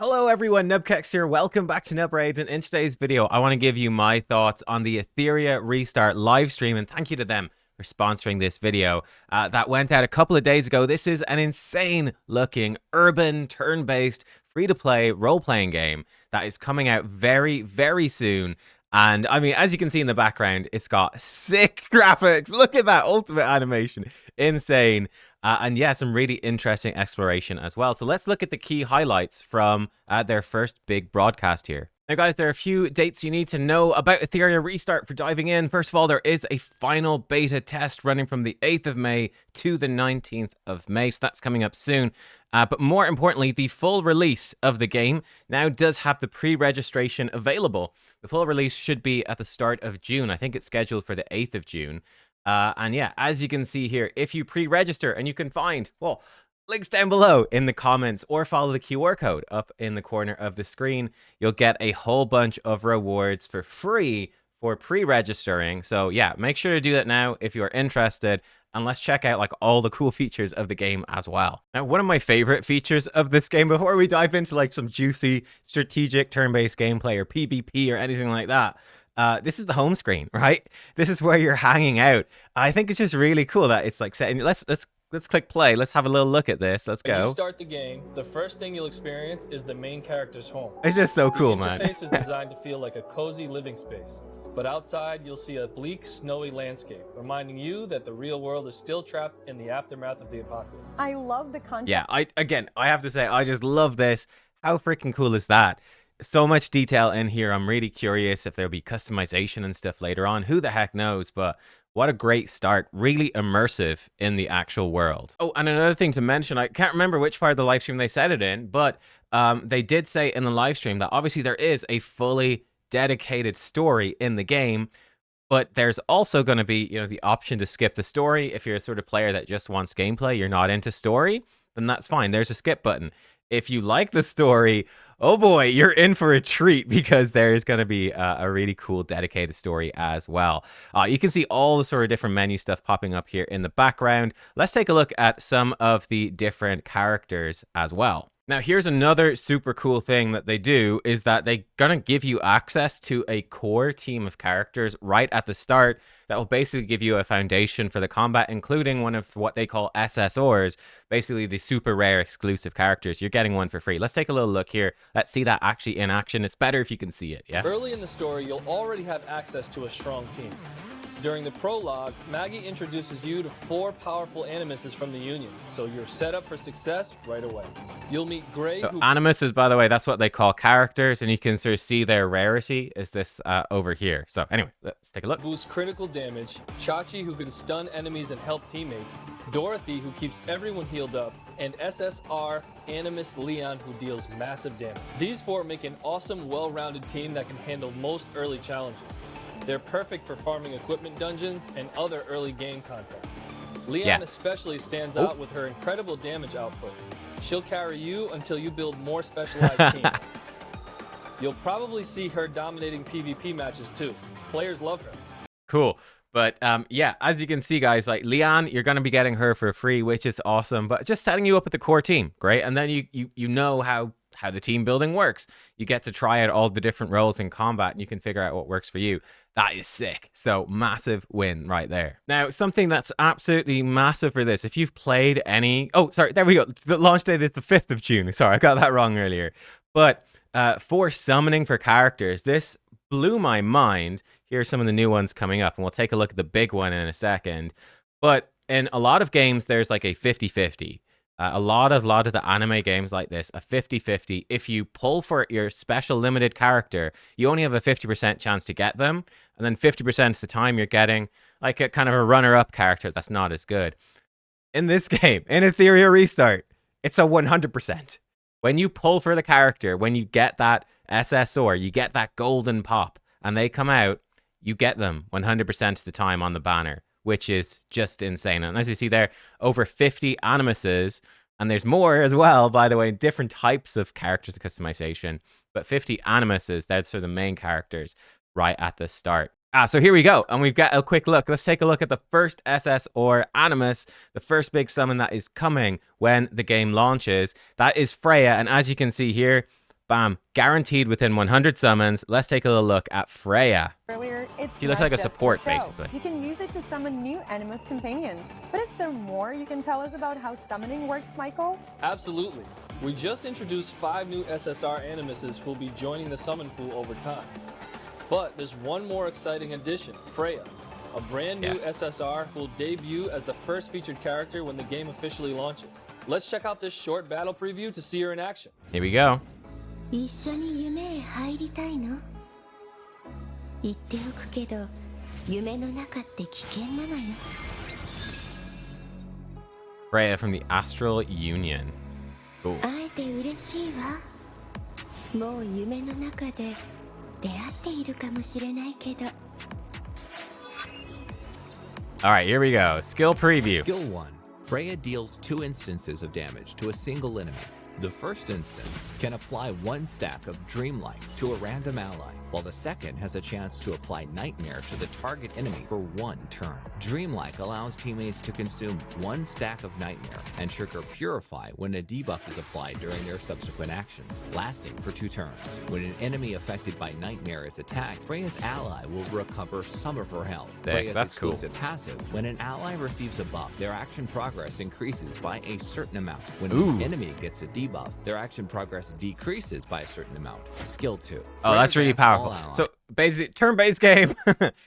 Hello everyone, nubkeks here. Welcome back to Nub Raids, and in today's video I want to give you my thoughts on the ETHERIA restart live stream, and thank you to them for sponsoring this video. That went out a couple of days ago. This is an insane looking urban turn-based free-to-play role-playing game that is coming out very soon. And I mean, as you can see in the background, it's got sick graphics. Look at that ultimate animation. Insane. And yeah, some really interesting exploration as well. So let's look at the key highlights from their first big broadcast here. Now, guys, there are a few dates you need to know about ETHERIA Restart for diving in. First of all, there is a final beta test running from the 8th of May to the 19th of May. So that's coming up soon. But more importantly, the full release of the game now does have the pre-registration available. The full release should be at the start of June. I think it's scheduled for the 8th of June. And yeah, as you can see here, if you pre-register, and you can find, well, links down below in the comments or follow the QR code up in the corner of the screen, you'll get a whole bunch of rewards for free for pre-registering. So yeah, make sure to do that now if you are interested. And let's check out like all the cool features of the game as well. Now, one of my favorite features of this game, before we dive into like some juicy strategic turn-based gameplay or PvP or anything like that, this is the home screen, right? This is where you're hanging out. I think it's just really cool that it's like setting. Let's click play. Let's have a little look at this. Let's go. When you start the game, the first thing you'll experience is the main character's home. It's just so cool, man. The interface is designed to feel like a cozy living space. But outside, you'll see a bleak, snowy landscape, reminding you that the real world is still trapped in the aftermath of the apocalypse. I love the content. Yeah, I have to say, I just love this. How freaking cool is that? So much detail in here. I'm really curious if there'll be customization and stuff later on. Who the heck knows? But what a great start. Really immersive in the actual world. Oh, and another thing to mention, I can't remember which part of the live stream they said it in, but they did say in the live stream that obviously there is a fully dedicated story in the game, but there's also going to be, you know, the option to skip the story. If you're a sort of player that just wants gameplay, you're not into story, then that's fine. There's a skip button. If you like the story, oh boy, you're in for a treat, because there is going to be a really cool dedicated story as well. You can see all the sort of different menu stuff popping up here in the background. Let's take a look at some of the different characters as well. Now, here's another super cool thing that they do, is that they're going to give you access to a core team of characters right at the start that will basically give you a foundation for the combat, including one of what they call SSRs, basically the super rare exclusive characters. You're getting one for free. Let's take a little look here. Let's see that actually in action. It's better if you can see it, yeah? Early in the story, you'll already have access to a strong team. During the prologue, Maggie introduces you to 4 powerful animuses from the Union, so you're set up for success right away. You'll meet Gray, so animuses, by the way, that's what they call characters, and you can sort of see their rarity is this over here. So anyway, let's take a look. Boosts critical damage, Chachi, who can stun enemies and help teammates, Dorothy, who keeps everyone healed up, and SSR Animus Leon, who deals massive damage. These 4 make an awesome, well-rounded team that can handle most early challenges. They're perfect for farming equipment dungeons and other early game content. Leon especially stands out with her incredible damage output. She'll carry you until you build more specialized teams. You'll probably see her dominating PvP matches too. Players love her. Cool. But yeah, as you can see, guys, like Leon, you're going to be getting her for free, which is awesome. But just setting you up with the core team, great. And then you know how the team building works. You get to try out all the different roles in combat, and you can figure out what works for you. That is sick. So massive win right there. Now, something that's absolutely massive for this, if you've played any... Oh, sorry, there we go. The launch date is the 5th of June. Sorry, I got that wrong earlier. But for summoning for characters, this blew my mind. Here's some of the new ones coming up, and we'll take a look at the big one in a second. But in a lot of games, there's like a 50-50. A lot of the anime games like this, a 50-50. If you pull for your special limited character, you only have a 50% chance to get them. And then 50% of the time, you're getting like a kind of a runner-up character that's not as good. In this game, in ETHERIA Restart, it's a 100%. When you pull for the character, when you get that SSR, you get that golden pop, and they come out, you get them 100% of the time on the banner, which is just insane. And as you see there, over 50 animuses, and there's more as well, by the way, different types of characters and customization, but 50 animuses, that's for the main characters right at the start. So here we go, and we've got a quick look. Let's take a look at the first SSR Animus, the first big summon that is coming when the game launches. That is Freya, and as you can see here, Bam. Guaranteed within 100 summons. Let's take a little look at Freya. Earlier, She looks like a support, basically. You can use it to summon new Animus companions. But is there more you can tell us about how summoning works, Michael? Absolutely. We just introduced 5 new SSR Animuses who will be joining the summon pool over time. But there's one more exciting addition, Freya, a brand new SSR who will debut as the first featured character when the game officially launches. Let's check out this short battle preview to see her in action. Here we go. 一緒に夢へ入りたいの？言っておくけど、夢の中って危険なのよ。Freya from the Astral Union. Cool. 会えて嬉しいわ。もう夢の中で出会っているかもしれないけど。All right, here we go. Skill preview. Skill 1. Freya deals 2 instances of damage to a single enemy. The first instance can apply 1 stack of Dreamlight to a random ally, while the second has a chance to apply Nightmare to the target enemy for 1 turn. Dreamlight allows teammates to consume 1 stack of Nightmare and trigger Purify when a debuff is applied during their subsequent actions, lasting for 2 turns. When an enemy affected by Nightmare is attacked, Freya's ally will recover some of her health. Freya's that's cool. exclusive passive: when an ally receives a buff, their action progress increases by a certain amount. When an enemy gets a debuff, their action progress decreases by a certain amount. Skill 2. Oh, that's really powerful. So basically, turn-based game.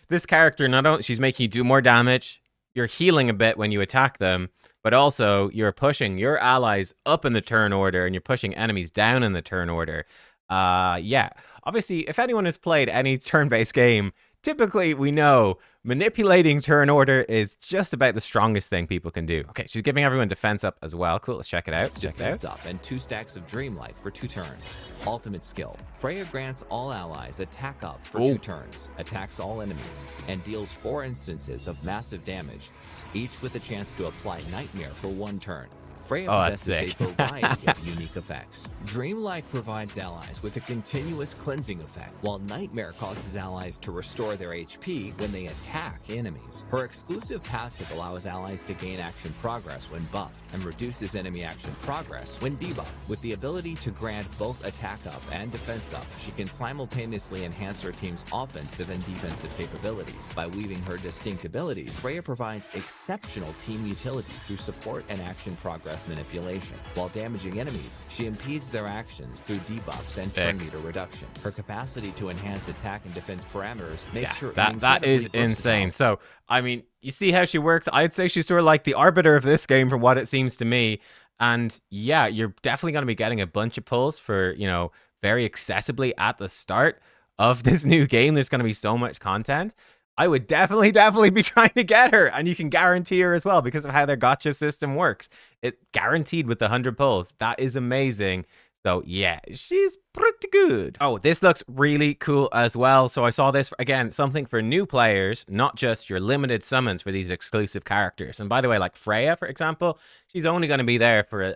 This character, not only she's making you do more damage, you're healing a bit when you attack them, but also you're pushing your allies up in the turn order and you're pushing enemies down in the turn order. Yeah, obviously, if anyone has played any turn-based game, typically we know manipulating turn order is just about the strongest thing people can do. Okay, she's giving everyone defense up as well. Cool, let's check it out. Defense up and 2 stacks of Dreamlight for 2 turns. Ultimate skill. Freya grants all allies attack up for 2 turns, attacks all enemies, and deals 4 instances of massive damage, each with a chance to apply Nightmare for 1 turn. Freya possesses a variety of unique effects. Dreamlight provides allies with a continuous cleansing effect, while Nightmare causes allies to restore their HP when they attack enemies. Her exclusive passive allows allies to gain action progress when buffed, and reduces enemy action progress when debuffed. With the ability to grant both attack up and defense up, she can simultaneously enhance her team's offensive and defensive capabilities. By weaving her distinct abilities, Freya provides exceptional team utility through support and action progress manipulation. While damaging enemies, she impedes their actions through debuffs and turn meter reduction. Her capacity to enhance attack and defense parameters makes her that is insane. So, I mean, you see how she works. I'd say she's sort of like the arbiter of this game from what it seems to me. And yeah, you're definitely going to be getting a bunch of pulls for, you know, very accessibly at the start of this new game. There's going to be so much content. I would definitely be trying to get her, and you can guarantee her as well because of how their gacha system works. It guaranteed with the 100 pulls. That is amazing. So yeah, she's pretty good. Oh, this looks really cool as well. So I saw this, again, something for new players, not just your limited summons for these exclusive characters. And by the way, like Freya, for example, she's only going to be there for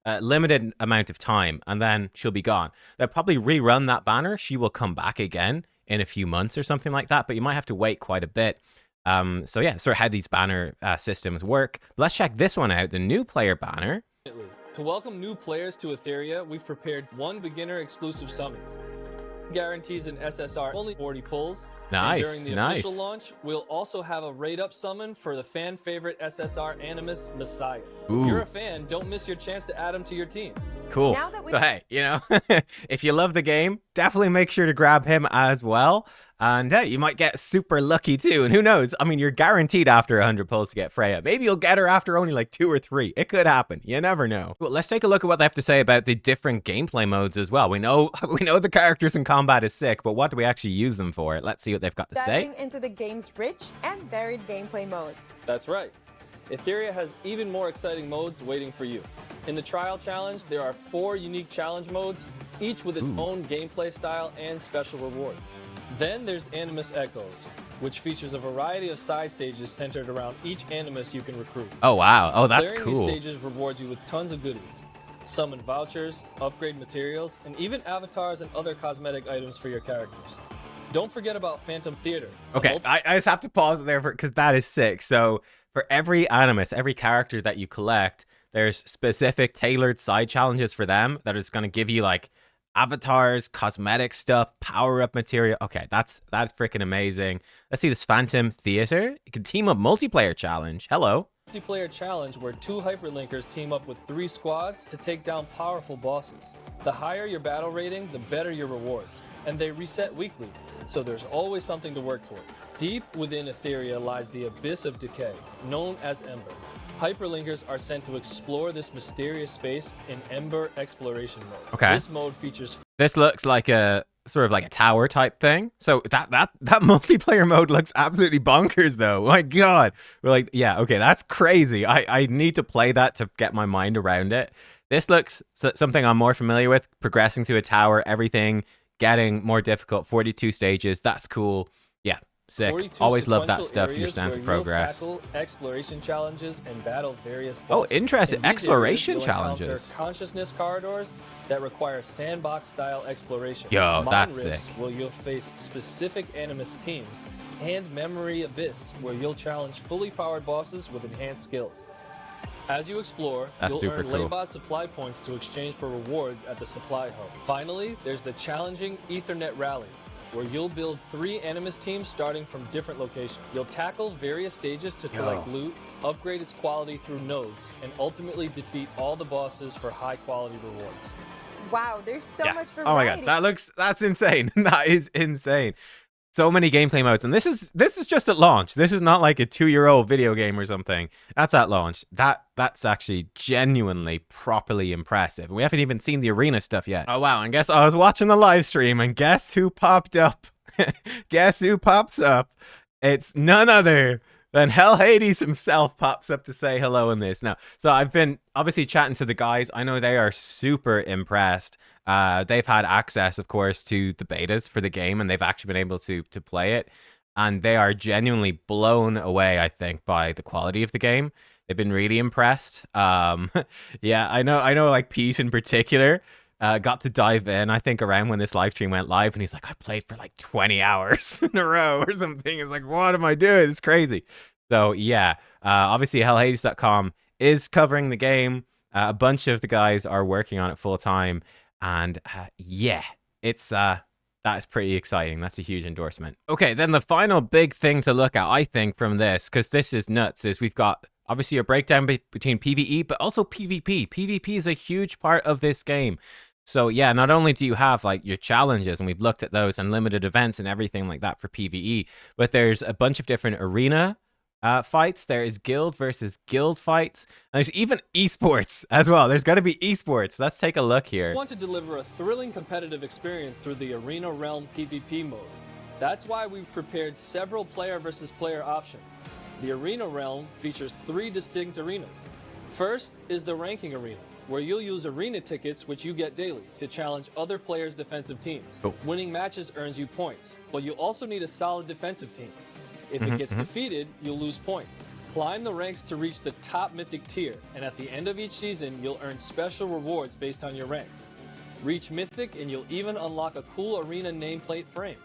a limited amount of time, and then she'll be gone. They'll probably rerun that banner. She will come back again in a few months or something like that, but you might have to wait quite a bit. So yeah, sort of how these banner systems work. Let's check this one out, the new player banner. To welcome new players to ETHERIA, we've prepared 1 beginner exclusive summons. Guarantees an SSR only 40 pulls. Nice, and during the official launch, we'll also have a raid-up summon for the fan favorite SSR Animus Messiah. If you're a fan, don't miss your chance to add him to your team. Cool. So hey, you know, if you love the game, definitely make sure to grab him as well. And you might get super lucky too. And who knows? I mean, you're guaranteed after 100 pulls to get Freya. Maybe you'll get her after only like 2 or 3. It could happen. You never know. Well, let's take a look at what they have to say about the different gameplay modes as well. We know the characters in combat is sick, but what do we actually use them for? Let's see what they've got to say. Diving into the game's rich and varied gameplay modes. That's right. ETHERIA has even more exciting modes waiting for you. In the Trial Challenge, there are 4 unique challenge modes, each with its own gameplay style and special rewards. Then there's Animus Echoes, which features a variety of side stages centered around each Animus you can recruit. Oh, wow. Oh, that's Clearing cool. these stages rewards you with tons of goodies. Summon vouchers, upgrade materials, and even avatars and other cosmetic items for your characters. Don't forget about Phantom Theater. Okay, I just have to pause there because that is sick. So for every Animus, every character that you collect, there's specific tailored side challenges for them that is going to give you like avatars, cosmetic stuff, power-up material. Okay, that's freaking amazing. Let's see this Phantom Theater. You can team up multiplayer challenge. Hello. Multiplayer challenge where 2 hyperlinkers team up with 3 squads to take down powerful bosses. The higher your battle rating, the better your rewards, and they reset weekly, so there's always something to work toward. Deep within Etheria lies the abyss of decay, known as Ember. Hyperlinkers are sent to explore this mysterious space in Ember exploration mode. Okay. This mode features... This looks like a sort of like a tower type thing. So that multiplayer mode looks absolutely bonkers though. My God. We're like, yeah, okay, that's crazy. I need to play that to get my mind around it. This looks something I'm more familiar with. Progressing through a tower, everything getting more difficult. 42 stages. That's cool. Yeah. Sick. Always love that stuff for your sense of progress. Tackle exploration challenges and battle various bosses. Oh, interesting. In these Exploration areas, you'll challenges. encounter consciousness corridors that require sandbox-style exploration. Yo, Mind that's rifts, sick. where you'll face specific Animus teams, and Memory Abyss, where you'll challenge fully powered bosses with enhanced skills. As you explore, That's you'll super earn cool. Laybot supply points to exchange for rewards at the supply hub. Finally, there's the challenging Ethernet Rally, where you'll build 3 Animus teams starting from different locations. You'll tackle various stages to collect loot, upgrade its quality through nodes, and ultimately defeat all the bosses for high-quality rewards. Wow, there's so much variety. Oh my God, that's insane. That is insane. So many gameplay modes, and this is just at launch. This is not like a 2-year-old video game or something. That's at launch. That's actually genuinely properly impressive. And we haven't even seen the arena stuff yet. Oh wow! And guess I was watching the live stream, and guess who popped up? Guess who pops up? It's none other than Hell Hades himself pops up to say hello in this. Now, so I've been obviously chatting to the guys. I know they are super impressed. They've had access, of course, to the betas for the game, and they've actually been able to play it. And they are genuinely blown away, I think, by the quality of the game. They've been really impressed. Yeah, I know, like Pete in particular got to dive in, I think, around when this live stream went live, and he's like, I played for like 20 hours in a row or something. It's like, what am I doing? It's crazy. So yeah, obviously hellhades.com is covering the game. A bunch of the guys are working on it full time. And yeah, it's that is pretty exciting. That's a huge endorsement. Okay, then the final big thing to look at, I think, from this, because this is nuts, is we've got obviously a breakdown between PvE, but also PvP. PvP is a huge part of this game. So yeah, not only do you have like your challenges, and we've looked at those, and limited events and everything like that for PvE, but there's a bunch of different arena fights. There is guild versus guild fights, and there's even esports as well. There's got to be esports. Let's take a look here. We want to deliver a thrilling competitive experience through the Arena Realm PvP mode. That's why we've prepared several player versus player options. The Arena Realm features 3 distinct arenas. First is the ranking arena, where you'll use arena tickets, which you get daily, to challenge other players' defensive teams. Winning matches earns you points, but you also need a solid defensive team. If it gets defeated, you'll lose points. Climb the ranks to reach the top mythic tier, and at the end of each season, you'll earn special rewards based on your rank. Reach mythic, and you'll even unlock a cool arena nameplate frame.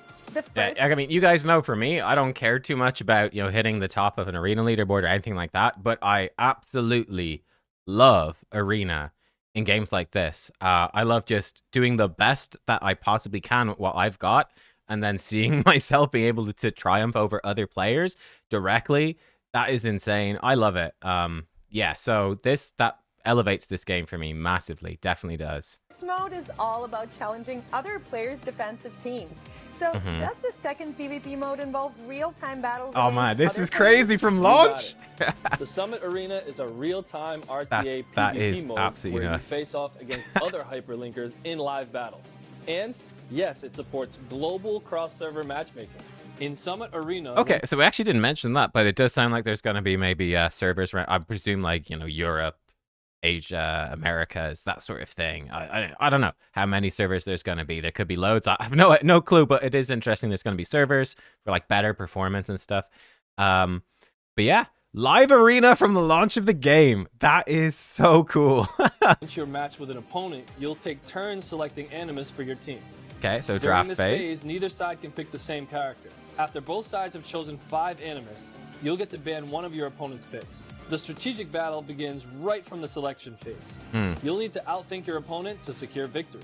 Yeah, I mean, you guys know for me, I don't care too much about, hitting the top of an arena leaderboard or anything like that, but I absolutely love arena in games like this. I love just doing the best that I possibly can with what I've got, and then seeing myself being able to triumph over other players directly. That is insane. I love it. Yeah, so that elevates this game for me massively. Definitely does. This mode is all about challenging other players' defensive teams. So does the second PvP mode involve real-time battles? Oh man, this is players? crazy from launch. The Summit Arena is a real-time RTA that PvP is mode absolutely where nuts. you face off against other hyperlinkers in live battles. And yes, it supports global cross-server matchmaking. In Summit Arena... Okay, so we actually didn't mention that, but it does sound like there's going to be maybe servers around, I presume, like, Europe, Asia, Americas, that sort of thing. I don't know how many servers there's going to be. There could be loads. I have no clue, but it is interesting. There's going to be servers for like better performance and stuff. But yeah, live arena from the launch of the game. That is so cool. Once you're matched with an opponent, you'll take turns selecting Animus for your team. Okay, so During draft this phase. phase, neither side can pick the same character. After both sides have chosen 5 Animus, you'll get to ban one of your opponent's picks. The strategic battle begins right from the selection phase. You'll need to outthink your opponent to secure victory.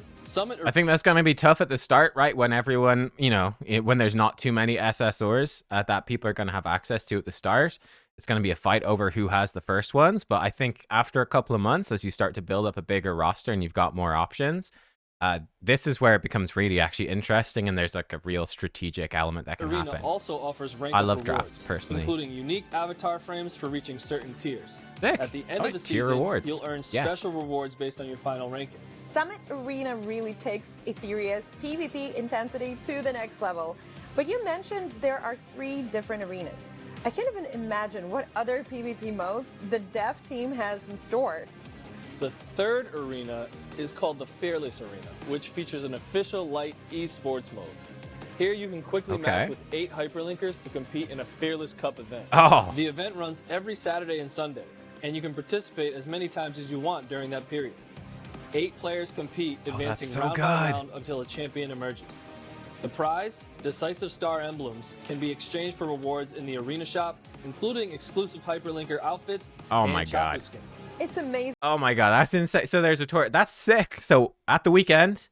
I think that's going to be tough at the start, right? When everyone, you know, when there's not too many SSRs that people are going to have access to at the start. It's going to be a fight over who has the first ones. But I think after a couple of months, as you start to build up a bigger roster and you've got more options, this is where it becomes really actually interesting, and there's like a real strategic element that can Arena happen. also offers rank I up love rewards, drafts personally, including unique avatar frames for reaching certain tiers. Sick. At the end I of the like tier season, rewards. you'll earn special rewards based on your final ranking. Summit Arena really takes ETHERIA's PvP intensity to the next level. But you mentioned there are 3 different arenas. I can't even imagine what other PvP modes the dev team has in store. The third arena is called the Fearless Arena, which features an official light esports mode. Here you can quickly match with 8 hyperlinkers to compete in a Fearless Cup event. Oh. The event runs every Saturday and Sunday, and you can participate as many times as you want during that period. 8 players compete, advancing round by round until a champion emerges. The prize, decisive star emblems, can be exchanged for rewards in the arena shop, including exclusive hyperlinker outfits and chapter skins. It's amazing. Oh my god, that's insane. So there's a tour. That's sick. So at the weekend,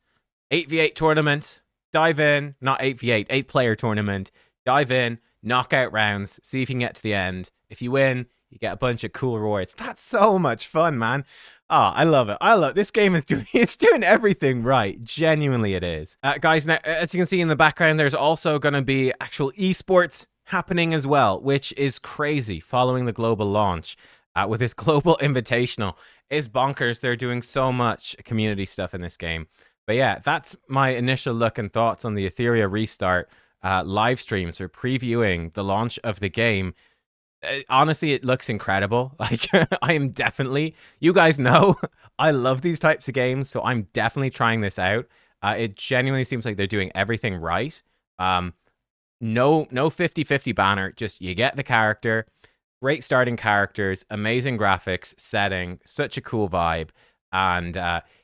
8v8 tournament, dive in, not 8v8, 8-player tournament, dive in, knockout rounds, see if you can get to the end. If you win, you get a bunch of cool rewards. That's so much fun, man. Oh, I love it. I love this game is doing everything right. Genuinely it is. Guys, now as you can see in the background, there's also going to be actual esports happening as well, which is crazy following the global launch. With this global invitational is bonkers. They're doing so much community stuff in this game. But yeah, that's my initial look and thoughts on the ETHERIA restart live streams for previewing the launch of the game. Honestly, it looks incredible. Like, I am definitely, you guys know, I love these types of games, so I'm definitely trying this out. It genuinely seems like they're doing everything right. No 50-50 banner, just you get the character. Great starting characters, amazing graphics, setting, such a cool vibe, and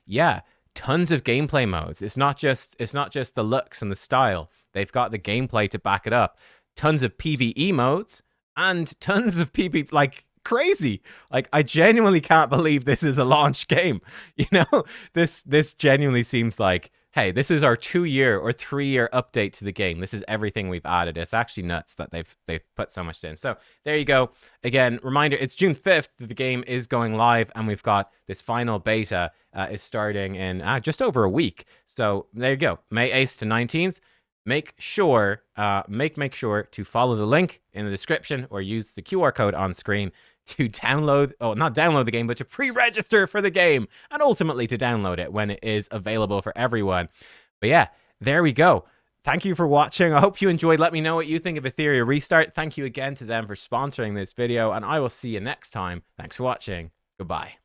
yeah, tons of gameplay modes. It's not just the looks and the style. They've got the gameplay to back it up. Tons of PvE modes and tons of PvP, like crazy. Like I genuinely can't believe this is a launch game. You know, this genuinely seems like, hey, this is our 2-year or 3-year update to the game. This is everything we've added. It's actually nuts that they've put so much in. So there you go. Again, reminder, it's June 5th that the game is going live, and we've got this final beta is starting in just over a week. So there you go. May 8th to 19th. Make sure to follow the link in the description or use the QR code on screen to download, not download the game, but to pre-register for the game and ultimately to download it when it is available for everyone. But yeah, there we go. Thank you for watching. I hope you enjoyed. Let me know what you think of ETHERIA Restart. Thank you again to them for sponsoring this video, and I will see you next time. Thanks for watching. Goodbye.